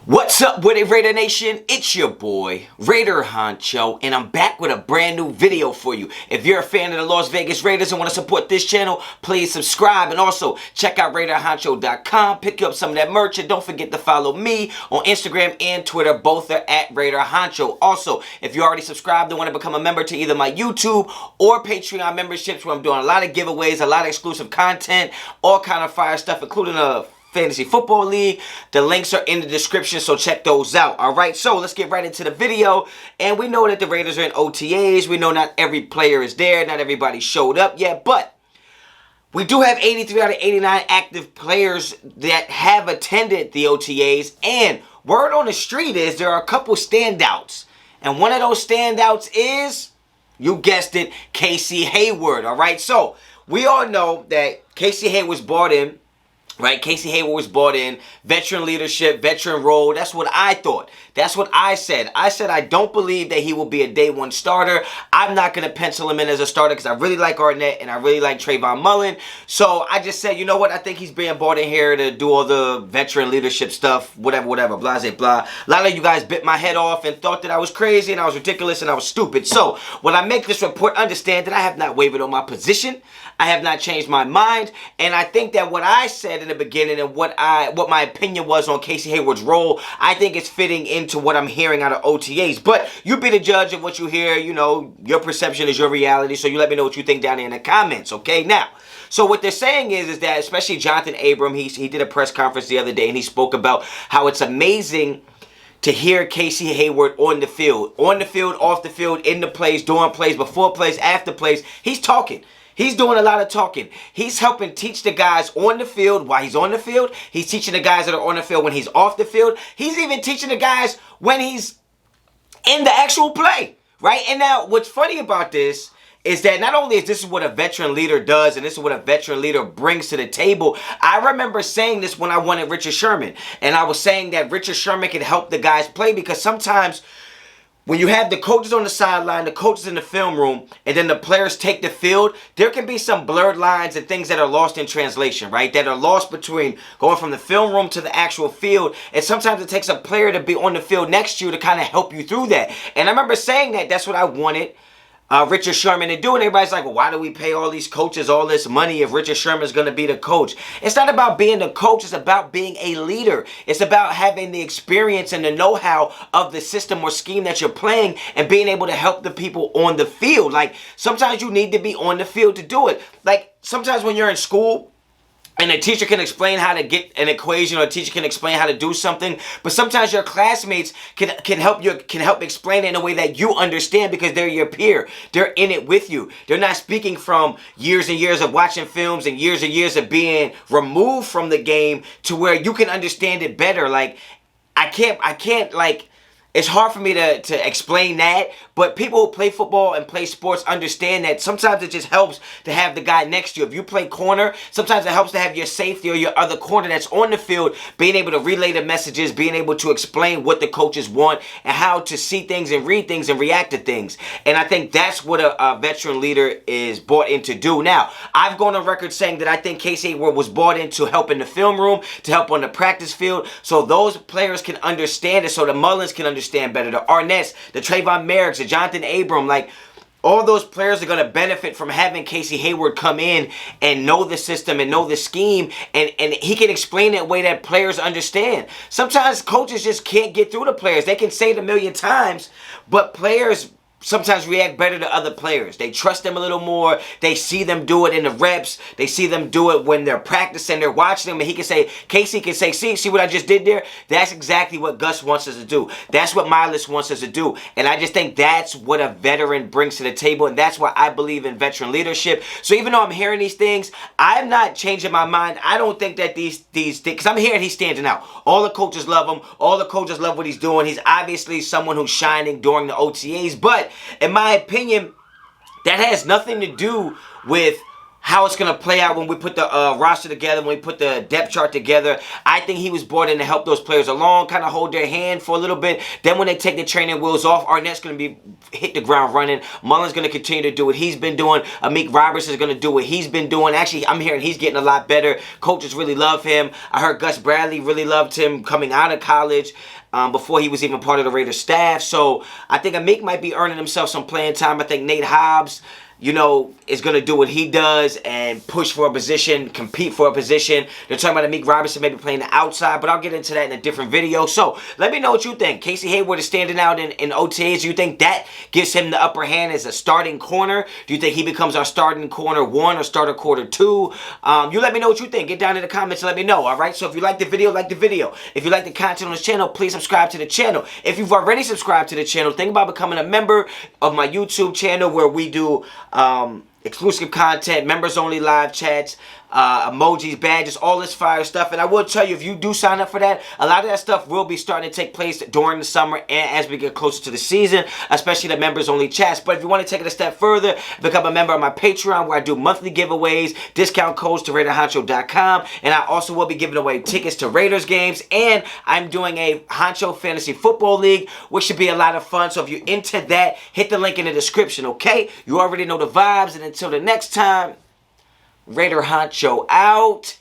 What's up with it, Raider Nation? It's your boy, Raider Honcho, and I'm back with a brand new video for you. If you're a fan of the Las Vegas Raiders and want to support this channel, please subscribe. And also, check out Raiderhoncho.com, pick up some of that merch, and don't forget to follow me on Instagram and Twitter. Both are at Raider Honcho. Also, if you already subscribed and want to become a member to either my YouTube or Patreon memberships, where I'm doing a lot of giveaways, a lot of exclusive content, all kind of fire stuff, including a Fantasy Football League. The links are in the description, so check those out. Alright, so let's get right into the video. And we know that the Raiders are in OTAs. We know not every player is there. Not everybody showed up yet, but we do have 83 out of 89 active players that have attended the OTAs. And word on the street is there are a couple standouts. And one of those standouts is, you guessed it, Casey Hayward. Alright, so we all know that Casey Hayward was brought in. Right, Casey Hayward was brought in, veteran leadership, veteran role. That's what I thought. That's what I said. I said I don't believe that he will be a day one starter. I'm not going to pencil him in as a starter because I really like Arnett and I really like Trayvon Mullen. So I just said, you know what? I think he's being brought in here to do all the veteran leadership stuff, whatever, blah, blah. A lot of you guys bit my head off and thought that I was crazy and I was ridiculous and I was stupid. So when I make this report, understand that I have not wavered on my position. I have not changed my mind. And I think that what I said in the beginning and what my opinion was on Casey Hayward's role, I think it's fitting into what I'm hearing out of OTAs. But you be the judge of what you hear. You know, your perception is your reality. So you let me know what you think down there in the comments, okay? Now, so what they're saying is that, especially Jonathan Abram, he did a press conference the other day and he spoke about how it's amazing to hear Casey Hayward on the field, off the field, in the plays, during plays, before plays, after plays. He's talking. He's doing a lot of talking. He's helping teach the guys on the field while he's on the field. He's teaching the guys that are on the field when he's off the field. He's even teaching the guys when he's in the actual play, right? And now what's funny about this is that not only is this what a veteran leader does and this is what a veteran leader brings to the table, I remember saying this when I wanted Richard Sherman. And I was saying that Richard Sherman could help the guys play because sometimes when you have the coaches on the sideline, the coaches in the film room, and then the players take the field, there can be some blurred lines and things that are lost in translation, right? That are lost between going from the film room to the actual field. And sometimes it takes a player to be on the field next to you to kind of help you through that. And I remember saying that that's what I wanted Richard Sherman to do, and everybody's like, well, why do we pay all these coaches all this money if Richard Sherman's going to be the coach? It's not about being the coach. It's about being a leader. It's about having the experience and the know-how of the system or scheme that you're playing and being able to help the people on the field. Like, sometimes you need to be on the field to do it. Like, sometimes when you're in school, and a teacher can explain how to get an equation, or a teacher can explain how to do something. But sometimes your classmates can help explain it in a way that you understand because they're your peer. They're in it with you. They're not speaking from years and years of watching films and years of being removed from the game to where you can understand it better. Like, I can't like, it's hard for me to explain that, but people who play football and play sports understand that sometimes it just helps to have the guy next to you. If you play corner, sometimes it helps to have your safety or your other corner that's on the field being able to relay the messages, being able to explain what the coaches want and how to see things and read things and react to things. And I think that's what a veteran leader is brought in to do. Now, I've gone on record saying that I think Casey Hayward was brought in to help in the film room, to help on the practice field, so those players can understand it, so the Mullins can understand better, the Arnetts, the Trayvon Merricks, the Jonathan Abram, like, all those players are going to benefit from having Casey Hayward come in and know the system and know the scheme, and he can explain it in a way that players understand. Sometimes coaches just can't get through to players. They can say it a million times, but players sometimes react better to other players. They trust them a little more. They see them do it in the reps. They see them do it when they're practicing. They're watching them, and he can say, Casey can say, see what I just did there? That's exactly what Gus wants us to do. That's what Miles wants us to do. And I just think that's what a veteran brings to the table, and that's why I believe in veteran leadership. So even though I'm hearing these things, I'm not changing my mind. I don't think that these things, because I'm hearing he's standing out. All the coaches love him. All the coaches love what he's doing. He's obviously someone who's shining during the OTAs, but in my opinion, that has nothing to do with how it's going to play out when we put the roster together, when we put the depth chart together. I think he was brought in to help those players along, kind of hold their hand for a little bit. Then when they take the training wheels off, Arnett's going to hit the ground running. Mullen's going to continue to do what he's been doing. Amik Roberts is going to do what he's been doing. Actually, I'm hearing he's getting a lot better. Coaches really love him. I heard Gus Bradley really loved him coming out of college. Before he was even part of the Raiders staff. So I think Amik might be earning himself some playing time. I think Nate Hobbs, you know, is going to do what he does and push for a position, compete for a position. They're talking about Amik Robinson maybe playing the outside, but I'll get into that in a different video. So let me know what you think. Casey Hayward is standing out in OTAs. Do you think that gives him the upper hand as a starting corner? Do you think he becomes our starting corner 1 or starter corner 2? You let me know what you think. Get down in the comments and let me know, all right? So if you like the video, like the video. If you like the content on this channel, please subscribe to the channel. If you've already subscribed to the channel, think about becoming a member of my YouTube channel where we do exclusive content, members only live chats, emojis, badges, all this fire stuff. And I will tell you, if you do sign up for that, a lot of that stuff will be starting to take place during the summer and as we get closer to the season, especially the members only chats. But if you want to take it a step further, become a member of my Patreon where I do monthly giveaways, discount codes to RaiderHoncho.com, and I also will be giving away tickets to Raiders games, and I'm doing a Honcho Fantasy Football League, which should be a lot of fun. So if you're into that, hit the link in the description, okay? You already know the vibes, and until the next time, Raider Honcho out.